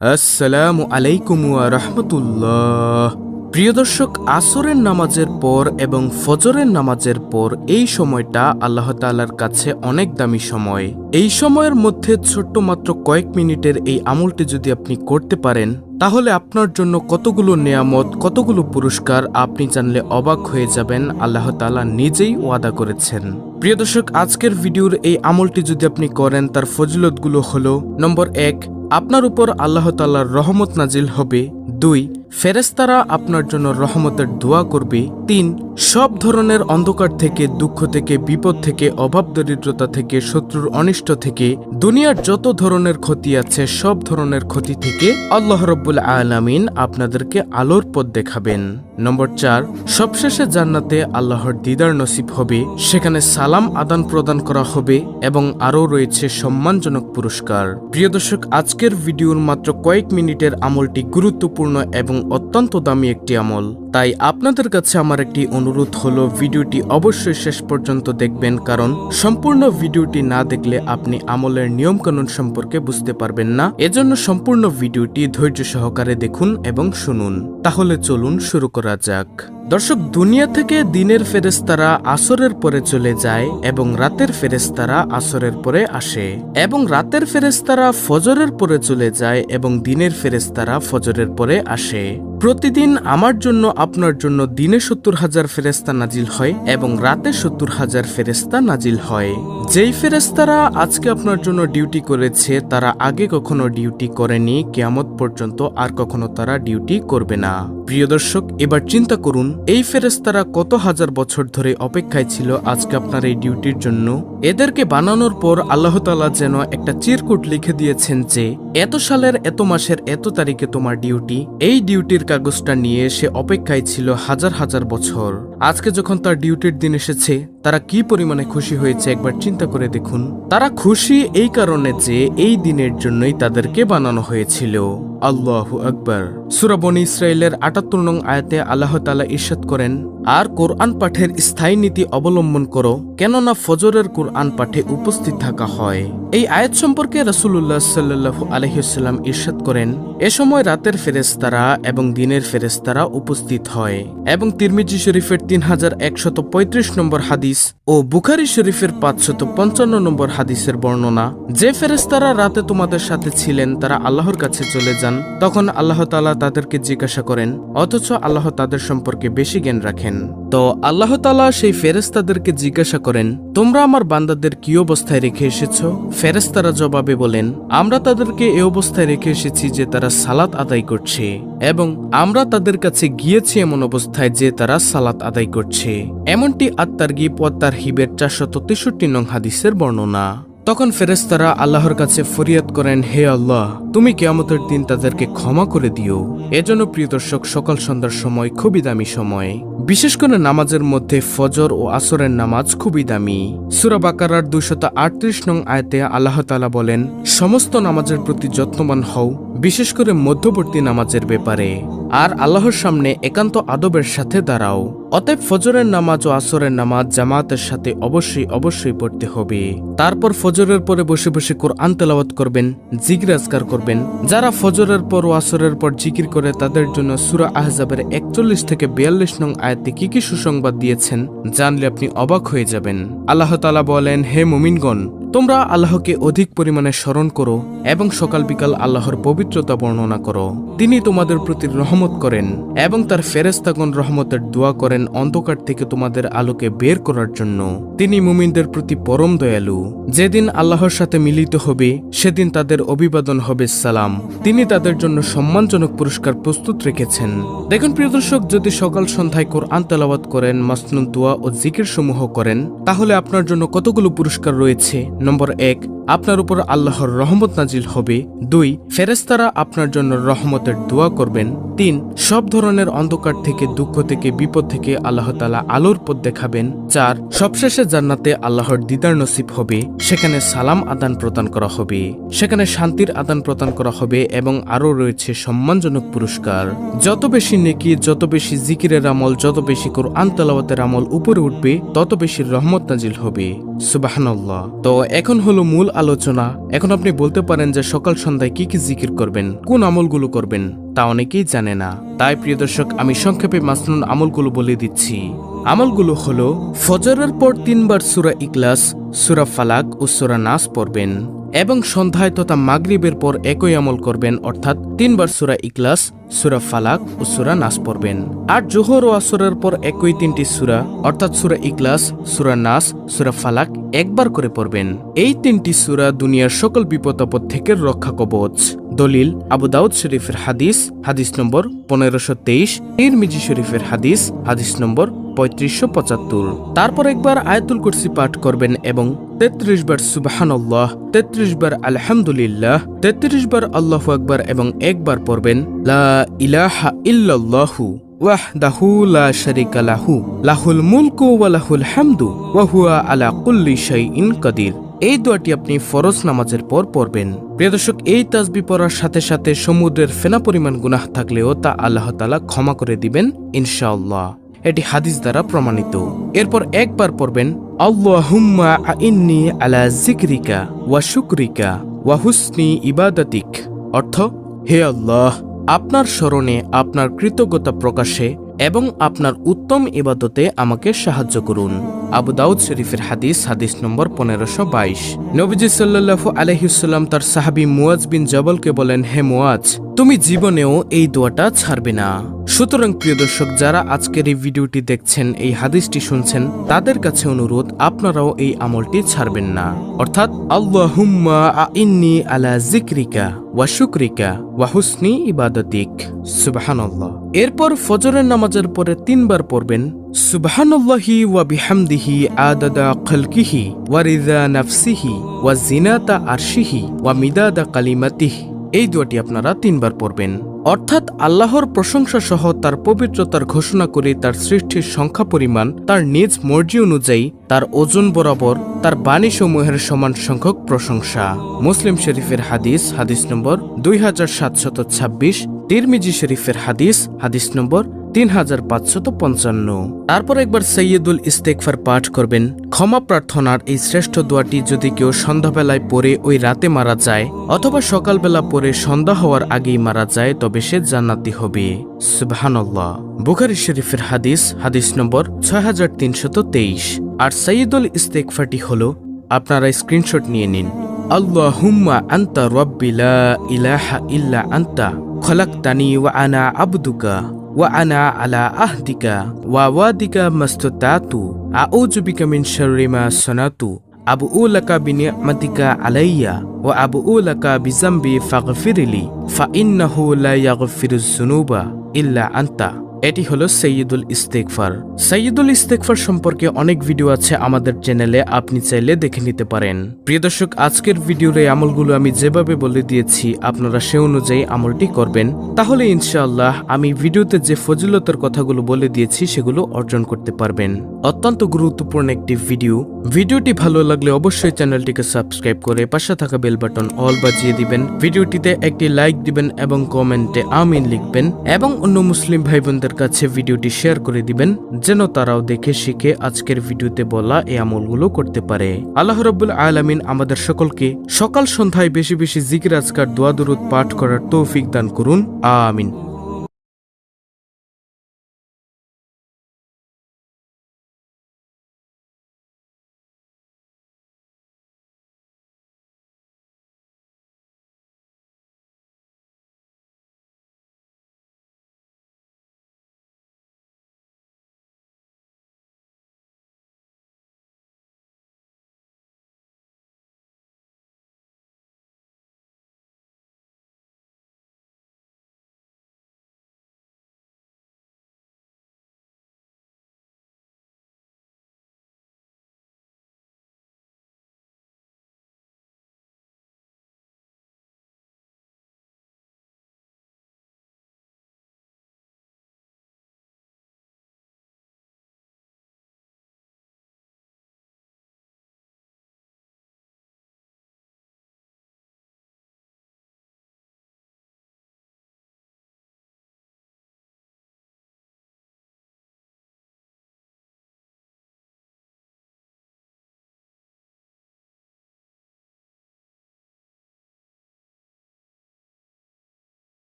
আসসালামু আলাইকুম ওয়া রাহমাতুল্লাহ। প্রিয় দর্শক, আসরের নামাজের পর এবং ফজরের নামাজের পর এই সময়টা আল্লাহ তাআলার কাছে অনেক দামি সময়। এই সময়ের মধ্যে ছোট্ট মাত্র কয়েক মিনিটের এই আমলটি যদি আপনি করতে পারেন, তাহলে আপনার জন্য কতগুলো নেয়ামত, কতগুলো পুরস্কার আপনি জানলে অবাক হয়ে যাবেন। আল্লাহ তাআলা নিজেই ওয়াদা করেছেন। প্রিয় দর্শক, আজকের ভিডিওর এই আমলটি যদি আপনি করেন, তার ফজিলতগুলো হলো: নম্বর 1, আপনার উপর আল্লাহ তাআলার রহমত নাজিল হবে। 2, ফেরেশতারা আপনার জন্য রহমতের দোয়া করবে। 3, সব ধরনের অন্ধকার থেকে, দুঃখ থেকে, বিপদ থেকে, অভাব দরিদ্রতা থেকে, শত্রুর অনিষ্ট থেকে, দুনিয়ার যত ধরনের ক্ষতি আছে সব ধরনের ক্ষতি থেকে আল্লাহ রাব্বুল আলামিন আপনাদেরকে আলোর পথ দেখাবেন। নম্বর 4, সবশেষে জান্নাতে আল্লাহর দিদার নসিব হবে, সেখানে সালাম আদান প্রদান করা হবে এবং আরও রয়েছে সম্মানজনক পুরস্কার। প্রিয় দর্শক, আজকের ভিডিওর মাত্র কয়েক মিনিটের আমলটি গুরুত্বপূর্ণ এবং অত্যন্ত দামি একটি আমল। তাই আপনাদের কাছে আমার একটি অনুরোধ হলো, ভিডিওটি অবশ্যই শেষ পর্যন্ত দেখবেন, কারণ সম্পূর্ণ ভিডিওটি না দেখলে আপনি আমলের নিয়মকানুন সম্পর্কে বুঝতে পারবেন না। এজন্য সম্পূর্ণ ভিডিওটি ধৈর্য সহকারে দেখুন এবং শুনুন। তাহলে চলুন শুরু করা যাক। দর্শক, দুনিয়া থেকে দিনের ফেরেশতারা আসরের পরে চলে যায় এবং রাতের ফেরেশতারা আসরের পরে আসে, এবং রাতের ফেরেশতারা ফজরের পরে চলে যায় এবং দিনের ফেরেশতারা ফজরের পরে আসে। প্রতিদিন আমার জন্য, আপনার জন্য দিনে 70,000 ফেরেশতা নাজিল হয় এবং রাতে 70,000 ফেরেশতা নাজিল হয়। যেই ফেরেশতারা আজকে আপনার জন্য ডিউটি করেছে, তারা আগে কখনো ডিউটি করেনি, কিয়ামত পর্যন্ত আর কখনো তারা ডিউটি করবে না। প্রিয় দর্শক, এবার চিন্তা করুন, এই ফেরেশতারা কত হাজার বছর ধরে অপেক্ষায় ছিল আজকে আপনার এই ডিউটির জন্য। এদেরকে বানানোর পর আল্লাহ তাআলা যেন একটা চিরকুট লিখে দিয়েছেন যে এত সালের এত মাসের এত তারিখে তোমার ডিউটি। এই ডিউটির কাগজটা নিয়ে সে অপেক্ষায় ছিল হাজার হাজার বছর। আজকে যখন তার ডিউটির দিন এসেছে, তারা কি পরিমাণে খুশি হয়েছে একবার চিন্তা করে দেখুন। তারা খুশি এই কারণে যে এই দিনের জন্যই তাদেরকে বানানো হয়েছিল। আল্লাহু আকবার। সূরা বনী ইসরাঈলের ৭৮ নং আয়াতে আল্লাহ তাআলা ইরশাদ করেন, আর কোরআন পাঠের স্থায়ী নীতি অবলম্বন করো, কেননা ফজরের কোরআন পাঠে উপস্থিত থাকা হয়। এই আয়াত সম্পর্কে রাসূলুল্লাহ সাল্লাল্লাহু আলাইহি ওয়াসাল্লাম ইরশাদ করেন, এ সময় রাতের ফেরেশতারা এবং দিনের ফেরেশতারা উপস্থিত হয়। এবং তিরমিজি শরীফের 3135 নম্বর হাদিস ও বুখারী শরীফের 555 নম্বর হাদিসের বর্ণনা, যে ফেরেশতারা রাতে তোমাদের সাথে ছিলেন তারা আল্লাহর কাছে চলে যান, তখন আল্লাহ তাআলা তাদেরকে জিজ্ঞাসা করেন, অথচ আল্লাহ তাদের সম্পর্কে বেশি জ্ঞান রাখেন। তো আল্লাহ তাআলা সেই ফেরেশতাদেরকে জিজ্ঞাসা করেন, তোমরা আমার বান্দাদের কি অবস্থায় রেখে এসেছো? ফেরেশতারা জবাবে বলেন, আমরা তাদেরকে এই অবস্থায় রেখে এসেছি যে তারা সালাত আদায় করছে, এবং আমরা তাদের কাছে গিয়েছি এমন অবস্থায় যে তারা সালাত আদায় করছে। এমনটি আত-তারগীব ওয়াত তারহিবের 463 নং হাদিসের বর্ণনা। তখন ফেরেশতারা আল্লাহর কাছে ফরিয়াদ করেন, হে আল্লাহ, তুমি কিয়ামতের দিন তাদেরকে ক্ষমা করে দিও। এজন্য প্রিয় দর্শক, সকাল সন্ধ্যার সময় খুবই দামি সময়। বিশেষ করে নামাজের মধ্যে ফজর ও আসরের নামাজ খুবই দামি। সূরা বাকারার 238 নং আয়াতে আল্লাহ তাআলা বলেন, সমস্ত নামাজের প্রতি যত্নবান হও, বিশেষ করে মধ্যবর্তী নামাজের ব্যাপারে, আর আল্লাহর সামনে একান্ত আদবের সাথে দাঁড়াও। অতএব ফজরের নামাজ ও আসরের নামাজ জামাতের সাথে অবশ্যই পড়তে হবে। তারপর ফজরের পরে বসে বসে কোরআন তেলাওয়াত করবেন, জিকির আজকার করবেন। যারা ফজরের পর ও আসরের পর জিকির করে, তাদের জন্য সূরা আহজাবের 41 থেকে 42 নং আয়াতে কি কি সুসংবাদ দিয়েছেন জানলে আপনি অবাক হয়ে যাবেন। আল্লাহ তাআলা বলেন, হে মুমিনগণ, তোমরা আল্লাহকে অধিক পরিমাণে স্মরণ করো এবং সকাল বিকাল আল্লাহর পবিত্রতা বর্ণনা করো। তিনি তোমাদের প্রতি রহমত করেন এবং তার ফেরেশতাগণ রহমতের দোয়া করেন অন্ধকার থেকে তোমাদের আলোকে বের করার জন্য। তিনি মুমিনদের প্রতি পরম দয়ালু। যেদিন আল্লাহর সাথে মিলিত হবে সেদিন তাদের অভিবাদন হবে সালাম। তিনি তাদের জন্য সম্মানজনক পুরস্কার প্রস্তুত রেখেছেন। দেখুন প্রিয় দর্শক, যদি সকাল সন্ধ্যায় কোরআন তেলাওয়াত করেন, মাসনুন দোয়া ও জিকির সমূহ করেন, তাহলে আপনার জন্য কতগুলো পুরস্কার রয়েছে। নম্বর 1, আপনার উপর আল্লাহর রহমত নাজিল হবে। 2, ফেরেশতারা আপনার জন্য রহমতের দোয়া করবেন। 3, সব ধরনের অন্ধকার থেকে, দুঃখ থেকে, বিপদ থেকে আল্লাহ তাআলা আলোর পথ দেখাবেন। 4, সবশেষে জান্নাতে আল্লাহর দিদার নসিব হবে, সেখানে সেখানে সালাম আদান প্রদান করা হবে, সেখানে শান্তির আদান প্রদান করা হবে এবং আরও রয়েছে সম্মানজনক পুরস্কার। যত বেশি নেকি, যত বেশি জিকিরের আমল, যত বেশি কোরআন তেলাওয়াতের আমল উপরে উঠবে, তত বেশি রহমত নাজিল হবে। সুবহানাল্লাহ। তো এখন হলো মূল আলোচনা। এখন আপনি বলতে পারেন যে সকাল সন্ধ্যায় কি কি জিকির করবেন, কোন আমলগুলো করবেন, তা অনেকেই জানে না। তাই প্রিয় দর্শক, আমি সংক্ষেপে মাসনুন আমলগুলো বলে দিচ্ছি। আমলগুলো হলো ফজরের পর 3 বার সূরা ইখলাস, সূরা ফালাক ও সূরা নাস পড়বেন এবং সন্ধ্যায় তথা মাগরিবের পর একই আমল করবেন, অর্থাৎ 3 বার সূরা ইখলাস, সূরা ফালাক ও সূরা নাস পড়বেন। আর জোহর ও আসরের পর একই 3টি সূরা, অর্থাৎ সূরা ইখলাস, সূরা নাস, সূরা ফালাক একবার করে পড়বেন। এই 3টি সূরা দুনিয়ার সকল বিপদ আপদ থেকে রক্ষা কবচ। দলিল আবু দাউদ শরীফের হাদিস, হাদিস নম্বর 1523, তিরমিজি শরীফের হাদিস, হাদিস নম্বর 3575। তারপর একবার আয়াতুল কুরসি পাঠ করবেন এবং 33 বার সুবহানাল্লাহ, 33 বার আলহামদুলিল্লাহ, 33 বার আল্লাহু আকবার এবং একবার পড়বেন লা ইলাহা ইল্লাল্লাহু ওয়াহদাহু লা শারীকা লাহু লাহুল মুলকু ওয়া লাহুল হামদু ওয়া হুয়া আলা কুল্লি শাইইন কাদির। এই দোয়াটি আপনি ফরজ নামাজের পর পড়বেন। প্রিয় দর্শক, এই তাসবিহ পড়ার সাথে সাথে সমুদ্রের ফেনা পরিমাণ গুনাহ থাকলেও তা আল্লাহ তাআলা ক্ষমা করে দিবেন ইনশাআল্লাহ। এটি হাদিস দ্বারা প্রমাণিত। এরপর একবার পড়বেন আল্লাহুম্মা আইন্নি আলা যিকরিকা ওয়া শুকরিকা ওয়া হুসনি ইবাদাতিক, অর্থ হে আল্লাহ, আপনার স্মরণে, আপনার কৃতজ্ঞতা প্রকাশে এবং আপনার উত্তম ইবাদতে আমাকে সাহায্য করুন। আবু দাউদ শরীফের হাদিস, হাদিস নম্বর 1522। নবীজি সাল্লাল্লাহু আলাইহি ওয়াসাল্লাম তার সাহাবী মুয়াজ বিন জবলকে বলেন, হে মুয়াজ, তুমি জীবনেও এই দোয়াটা ছাড়বে না। সুতরাং প্রিয় দর্শক, যারা আজকের এই ভিডিওটি দেখছেন, এই হাদিসটি শুনছেন, তাদের কাছে অনুরোধ, আপনারাও এই আমলটি ছাড়বেন না, অর্থাৎ আল্লাহুম্মা আইন্নি আলা যিকরিকা ওয়া শুকরিকা ওয়া হুসনি ইবাদাতিক। সুবহানাল্লাহ। এরপর ফজরের নামাজের পরে 3 বার পড়বেন সুবহানাল্লাহি ওয়া বিহামদিহি আদাদা খালকিহি ওয়া রিদা নাফসিহি ওয়া জিনাতা আরশিহি ওয়া মিদাদা কালিমাতিহি। এই দোয়াটি আপনারা 3 বার পড়বেন, অর্থাৎ আল্লাহর প্রশংসা সহ তার পবিত্রতার ঘোষণা করে তার সৃষ্টির সংখ্যা পরিমাণ, তার নিজ মর্জি অনুযায়ী, তার ওজন বরাবর, তার বাণী সমূহের সমান সংখ্যক প্রশংসা। মুসলিম শরীফের হাদিস, হাদিস নম্বর 2726, তিরমিজি শরীফের হাদিস, হাদিস নম্বর 3555। তারপর একবার সৈয়দুল ইস্তেগফার পাঠ করবেন। ক্ষমা প্রার্থনার এই শ্রেষ্ঠ দোয়াটি যদি কেউ সন্ধ্যাবেলায় পড়ে ওই রাতে মারা যায় অথবা সকালবেলা পড়ে সন্ধ্যা হওয়ার আগেই মারা যায়, তবে সে জান্নাতি হবে। সুবহানাল্লাহ। বুখারী শরীফের হাদিস, হাদিস নম্বর 6323। আর সৈয়দুল ইস্তেগফারটি হলো, আপনারা স্ক্রিনশট নিয়ে নিন। আল্লাহুম্মা আনতা রাব্বি লা ইলাহা ইল্লা আনতা খলাকতানি ওয়া আনা আবদুকা ওয়া আনা আলা আহদিকা ওয়া ওয়াদিকা মাস্তাতাতু আউযু বিকা মিন শাররি মা সানাতু আবুউ লাকা বিনি'মাতিকা আলাইয়া ওয়া আবুউ লাকা বিযামবি ফাগফিরলি ফা ইন্নাহু লা ইয়াগফিরুয যুনুবা ইল্লা আনতা। এটি হলো সৈয়দুল ইস্তেগফার। সৈয়দুল ইস্তেগফার সম্পর্কে অনেক ভিডিও আছে আমাদের চ্যানেলে, আপনি চাইলে দেখে নিতে পারেন। প্রিয় দর্শক, আজকের ভিডিওর এই আমলগুলো আমি যেভাবে বলে দিয়েছি, আপনারা সে অনুযায়ী আমলটি করবেন, তাহলে ইনশাআল্লাহ আমি ভিডিওতে যে ফজিলতের কথাগুলো বলে দিয়েছি সেগুলো অর্জন করতে পারবেন। অত্যন্ত গুরুত্বপূর্ণ একটি ভিডিও। ভিডিওটি ভালো লাগলে অবশ্যই চ্যানেলটিকে সাবস্ক্রাইব করে পাশে থাকা বেল বাটন অল বাজিয়ে দিবেন। ভিডিওটিতে একটি লাইক দিবেন এবং কমেন্টে আমিন লিখবেন এবং অন্য মুসলিম ভাই বোনদের কাছে ভিডিওটি শেয়ার করে দিবেন, যেন তারাও দেখে শিখে আজকের ভিডিওতে বলা এই আমলগুলো করতে পারে। আল্লাহ রাব্বুল আলামিন আমাদের সকলকে সকাল সন্ধ্যায় বেশি বেশি জিকির আজকার দোয়া দুরূদ পাঠ করার তৌফিক দান করুন। আমিন।